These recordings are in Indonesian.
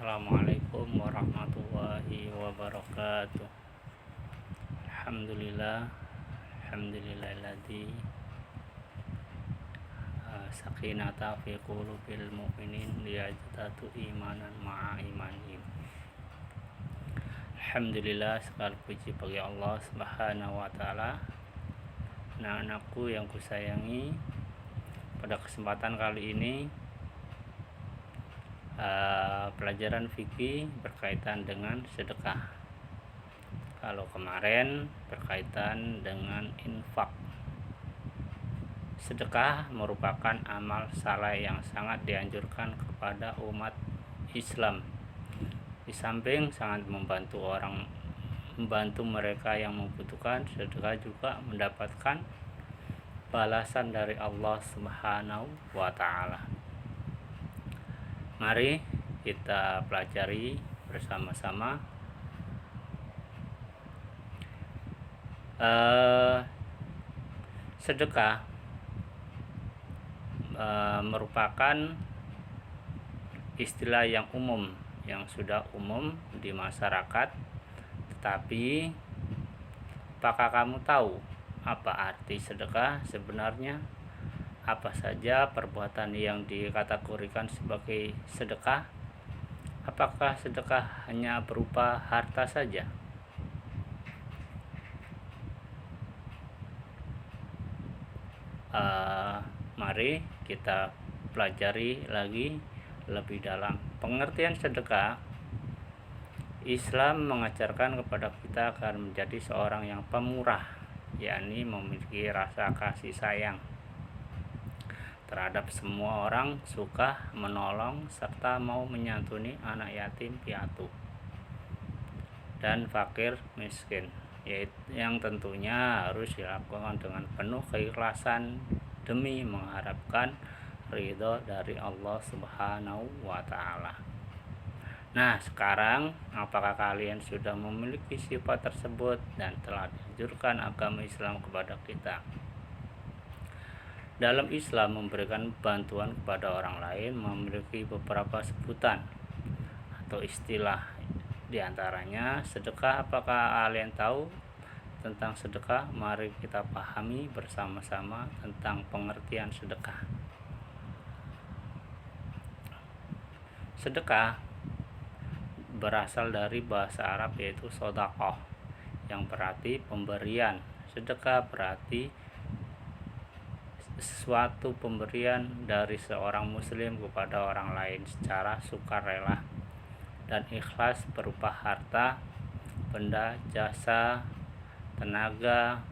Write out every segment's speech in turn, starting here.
Assalamualaikum warahmatullahi wabarakatuh. Alhamdulillah, alhamdulillahilladzi sakinata fi qulubil mu'minin liyazdadu imanan ma'a imanihim. Alhamdulillah, segala puji bagi Allah Subhanahu wa taala. Anak-anakku yang kusayangi, pada kesempatan kali ini pelajaran fikih berkaitan dengan sedekah. Kalau kemarin berkaitan dengan infak. Sedekah merupakan amal saleh yang sangat dianjurkan kepada umat Islam. Di samping sangat membantu mereka yang membutuhkan, sedekah juga mendapatkan balasan dari Allah Subhanahu wa taala. Mari kita pelajari bersama-sama sedekah merupakan istilah yang umum, yang sudah umum di masyarakat. Tetapi apakah kamu tahu apa arti sedekah sebenarnya? Apa saja perbuatan yang dikategorikan sebagai sedekah? Apakah sedekah hanya berupa harta saja? Mari kita pelajari lagi lebih dalam. Pengertian sedekah, Islam mengajarkan kepada kita agar menjadi seorang yang pemurah, yakni memiliki rasa kasih sayang terhadap semua orang, suka menolong serta mau menyantuni anak yatim piatu dan fakir miskin, yaitu yang tentunya harus dilakukan dengan penuh keikhlasan demi mengharapkan ridho dari Allah Subhanahu wa taala. Nah, sekarang apakah kalian sudah memiliki sifat tersebut dan telah dianjurkan agama Islam kepada kita? Dalam Islam, memberikan bantuan kepada orang lain memiliki beberapa sebutan atau istilah. Di antaranya sedekah. Apakah kalian tahu tentang sedekah? Mari kita pahami bersama-sama tentang pengertian sedekah. Sedekah berasal dari bahasa Arab yaitu sodaqah, yang berarti pemberian. Sedekah berarti suatu pemberian dari seorang muslim kepada orang lain secara sukarela dan ikhlas berupa harta, benda, jasa, tenaga,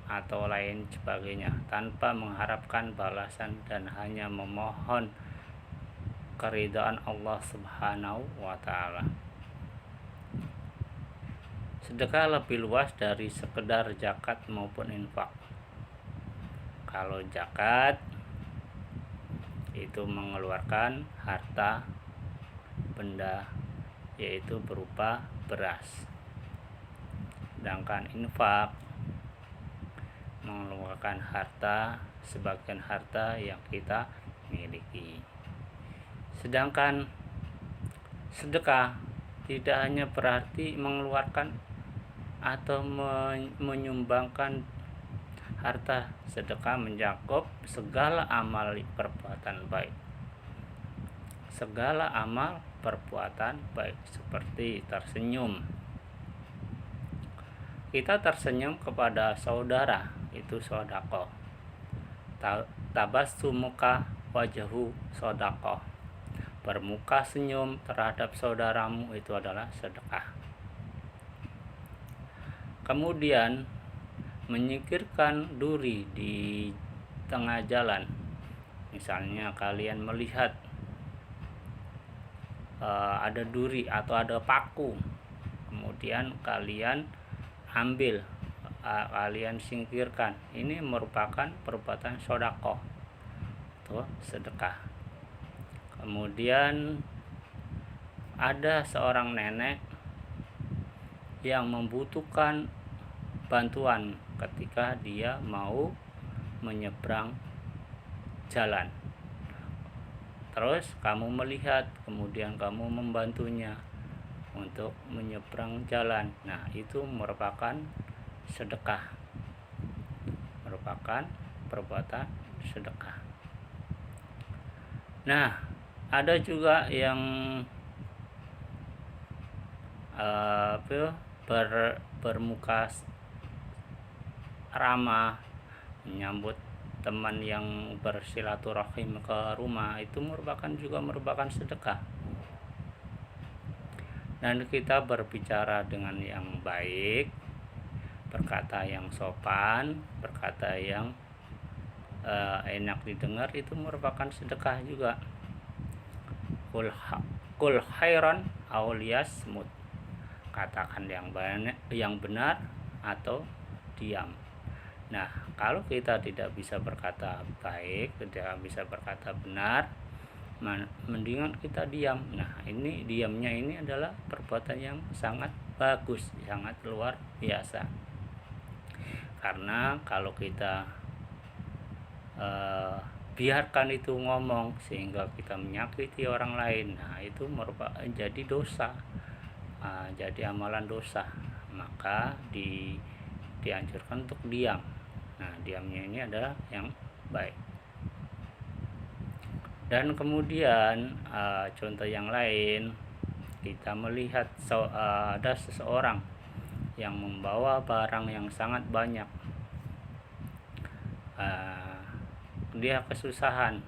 atau lain sebagainya, tanpa mengharapkan balasan dan hanya memohon keridhaan Allah Subhanahu wa taala. Sedekah lebih luas dari sekedar zakat maupun infak. Kalau zakat itu mengeluarkan harta, benda, yaitu berupa beras. Sedangkan infak mengeluarkan harta, sebagian harta yang kita miliki. Sedangkan sedekah tidak hanya berarti mengeluarkan atau menyumbangkan harta. Sedekah mencakup segala amal perbuatan baik. Segala amal perbuatan baik, seperti tersenyum. Kita tersenyum kepada saudara, itu sedekah. Tabassumuka wajhu sedekah. Bermuka senyum terhadap saudaramu itu adalah sedekah. Kemudian menyingkirkan duri di tengah jalan. Misalnya kalian melihat ada duri atau ada paku, kemudian kalian ambil, kalian singkirkan. Ini merupakan perbuatan sedekah atau sedekah. Kemudian ada seorang nenek yang membutuhkan bantuan ketika dia mau menyeberang jalan. terus kamu melihat, kemudian kamu membantunya untuk menyeberang jalan. Nah, itu merupakan sedekah, merupakan perbuatan sedekah. Nah, ada juga yang bermuka ramah, menyambut teman yang bersilaturahim ke rumah, itu merupakan sedekah. Dan kita berbicara dengan yang baik, berkata yang sopan, berkata yang enak didengar, itu merupakan sedekah juga. Kul khairan aw liyasmut, katakan yang benar atau diam. Nah, kalau kita tidak bisa berkata baik, tidak bisa berkata benar, mendingan kita diam. Nah, ini diamnya ini adalah perbuatan yang sangat bagus, sangat luar biasa. Karena kalau kita biarkan itu ngomong sehingga kita menyakiti orang lain, nah itu merupakan jadi dosa, jadi amalan dosa. Maka dianjurkan untuk diam. Nah, diamnya ini adalah yang baik. Dan kemudian contoh yang lain, kita melihat ada seseorang yang membawa barang yang sangat banyak, dia kesusahan,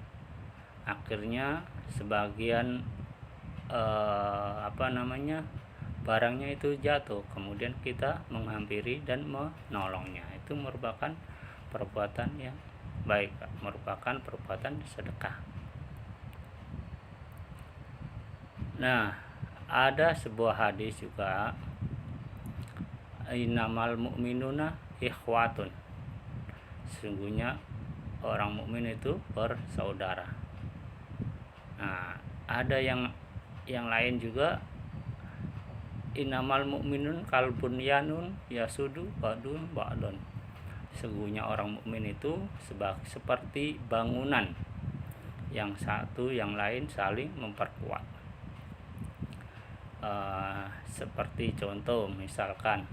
akhirnya sebagian barangnya itu jatuh, kemudian kita menghampiri dan menolongnya, itu merupakan perbuatan yang baik, merupakan perbuatan sedekah. Nah, ada sebuah hadis juga, innamal mu'minuna ikhwatun, sesungguhnya orang mukmin itu bersaudara. Nah, ada yang lain juga, innamal mu'minun kalbunyanun yasudu ba'dun ba'dun, sesungguhnya orang mukmin itu seperti bangunan yang satu yang lain saling memperkuat. Seperti contoh, misalkan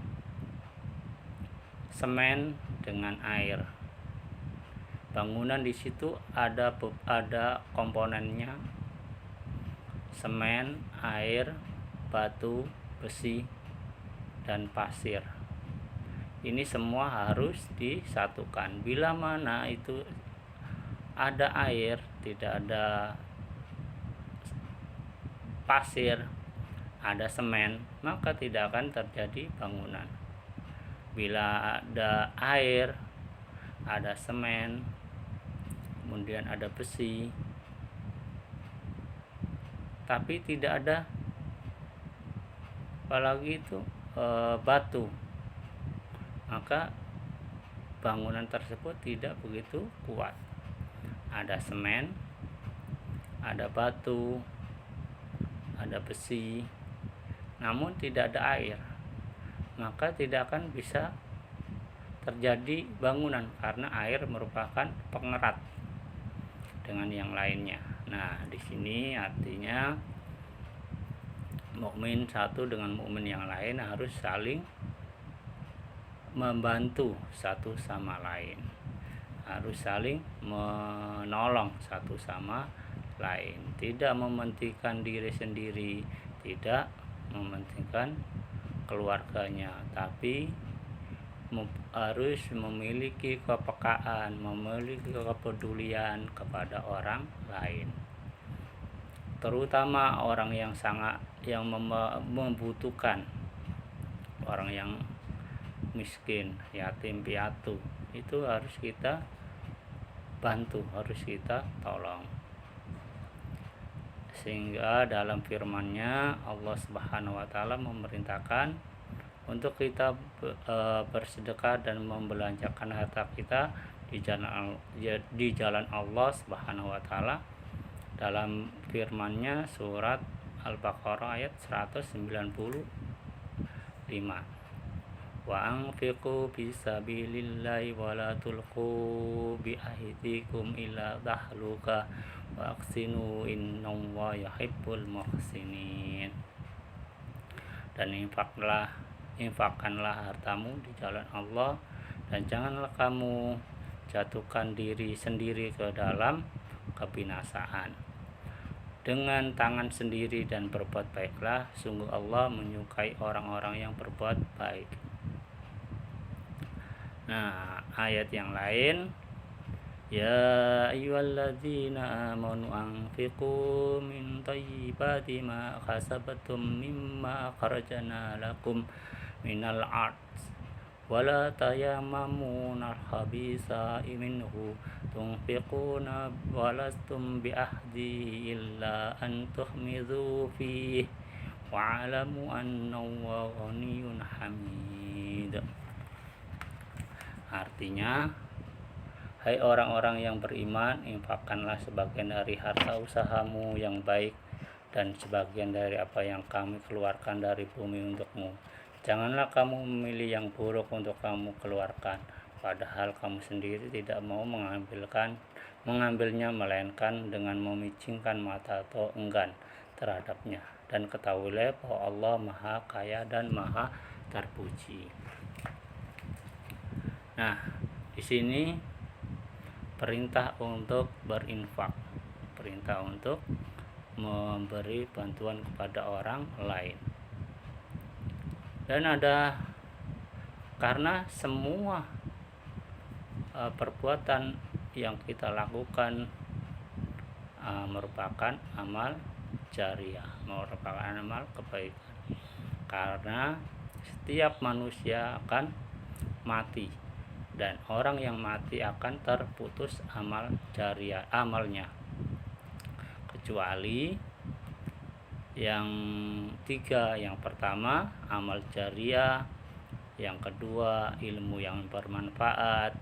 semen dengan air, bangunan di situ ada komponennya, semen, air, batu, besi, dan pasir. Ini semua harus disatukan. Bila mana itu ada air, tidak ada pasir, ada semen, maka tidak akan terjadi bangunan. Bila ada air, ada semen, kemudian ada besi, tapi tidak ada apalagi itu batu, maka bangunan tersebut tidak begitu kuat. Ada semen, ada batu, ada besi, namun tidak ada air, maka tidak akan bisa terjadi bangunan, karena air merupakan pengerat dengan yang lainnya. Nah, di sini artinya mukmin satu dengan mukmin yang lain harus saling membantu satu sama lain, harus saling menolong satu sama lain, tidak mementingkan diri sendiri, tidak mementingkan keluarganya, tapi harus memiliki kepekaan, memiliki kepedulian kepada orang lain, terutama orang yang membutuhkan, orang yang miskin, yatim piatu, itu harus kita bantu, harus kita tolong. Sehingga dalam firman-Nya Allah Subhanahu wa taala memerintahkan untuk kita bersedekah dan membelanjakan harta kita di jalan Allah Subhanahu wa taala. Dalam firman-Nya surat Al-Baqarah ayat 195, wa anfiqu fisabilillahi wa la tulqu bi aydikum ila tahluka wa ahsinu innallaha yuhibbul muhsinin. Dan infakkanlah hartamu di jalan Allah, dan janganlah kamu jatuhkan diri sendiri ke dalam kebinasaan. Dengan tangan sendiri dan berbuat baiklah, sungguh Allah menyukai orang-orang yang berbuat baik. Nah, ayat yang lain, ya ayyuhalladzina amanu anfiqu min thayyibati ma kasabtum mimma akhrajna lakum minal ard wala tayammamunal khabisa minhu tunfiquna walastum biahdi illa an tuhmizu fihi wa'alamu annallaha ghaniyyun hamid. Artinya, hai orang-orang yang beriman, infakkanlah sebagian dari harta usahamu yang baik dan sebagian dari apa yang kami keluarkan dari bumi untukmu. Janganlah kamu memilih yang buruk untuk kamu keluarkan, padahal kamu sendiri tidak mau mengambilnya, melainkan dengan memicingkan mata atau enggan terhadapnya. Dan ketahuilah bahwa Allah Maha Kaya dan Maha Terpuji. Nah, di sini perintah untuk berinfak, perintah untuk memberi bantuan kepada orang lain. Dan karena semua perbuatan yang kita lakukan merupakan amal jariah, merupakan amal kebaikan. Karena setiap manusia akan mati, dan orang yang mati akan terputus amal jariah amalnya, kecuali yang tiga. Yang pertama amal jariah, yang kedua ilmu yang bermanfaat,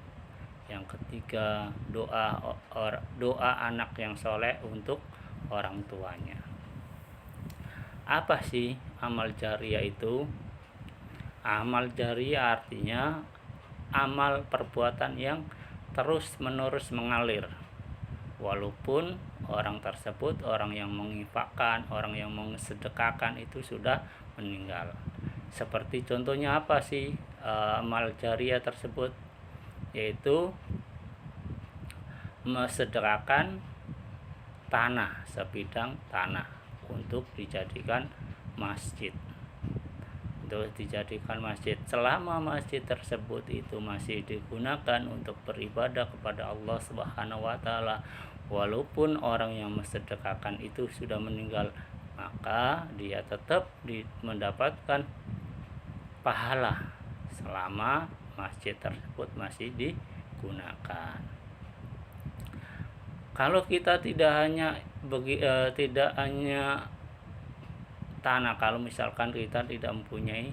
yang ketiga doa anak yang soleh untuk orang tuanya. Apa sih amal jariah itu? Amal jariah artinya amal perbuatan yang terus menerus mengalir, walaupun orang tersebut, orang yang menginfakkan, orang yang mensedekahkan itu sudah meninggal. Seperti contohnya apa sih amal jariah tersebut? Yaitu mensedekahkan tanah, sebidang tanah untuk dijadikan masjid. Selama masjid tersebut itu masih digunakan untuk beribadah kepada Allah Subhanahu wa taala, walaupun orang yang mensedekahkan itu sudah meninggal, maka dia tetap mendapatkan pahala selama masjid tersebut masih digunakan. Kalau kita tidak hanya tanah, kalau misalkan kita tidak mempunyai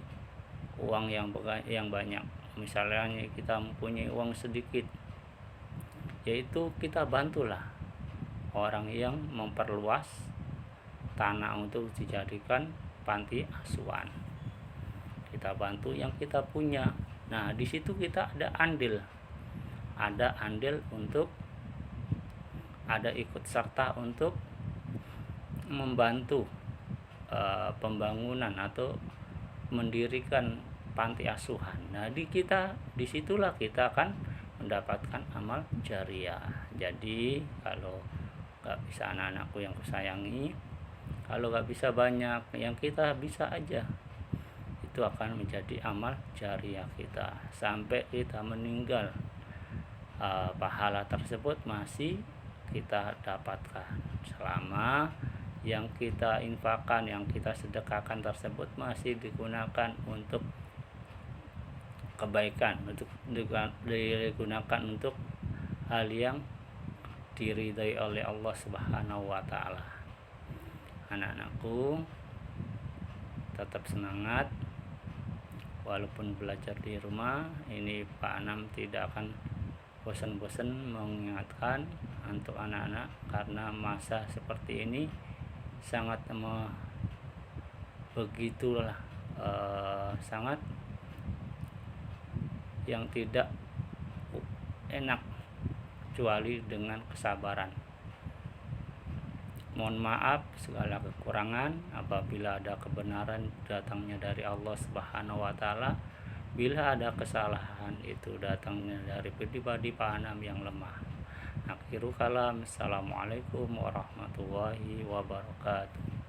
uang yang banyak, misalnya kita mempunyai uang sedikit, yaitu kita bantulah orang yang memperluas tanah untuk dijadikan panti asuhan. Kita bantu yang kita punya. Nah, di situ kita ada andil untuk ada ikut serta untuk membantu pembangunan atau mendirikan panti asuhan. Nah, disitulah kita akan mendapatkan amal jariah. Jadi kalau gak bisa anak-anakku yang kusayangi, kalau gak bisa banyak, yang kita bisa aja, itu akan menjadi amal jariah kita sampai kita meninggal. Pahala tersebut masih kita dapatkan selama yang kita infakkan, yang kita sedekahkan tersebut masih digunakan untuk kebaikan, digunakan untuk hal yang diridhai oleh Allah Subhanahu wa taala. Anak-anakku, tetap semangat walaupun belajar di rumah. Ini Pak Anam tidak akan bosan-bosan mengingatkan untuk anak-anak, karena masa seperti ini sangat begitulah sangat yang tidak enak, kecuali dengan kesabaran. Mohon maaf segala kekurangan. Apabila ada kebenaran datangnya dari Allah Subhanahu wa taala, bila ada kesalahan itu datangnya dari pribadi Pak Anam yang lemah. Akhirul kalam. Assalamualaikum warahmatullahi wabarakatuh.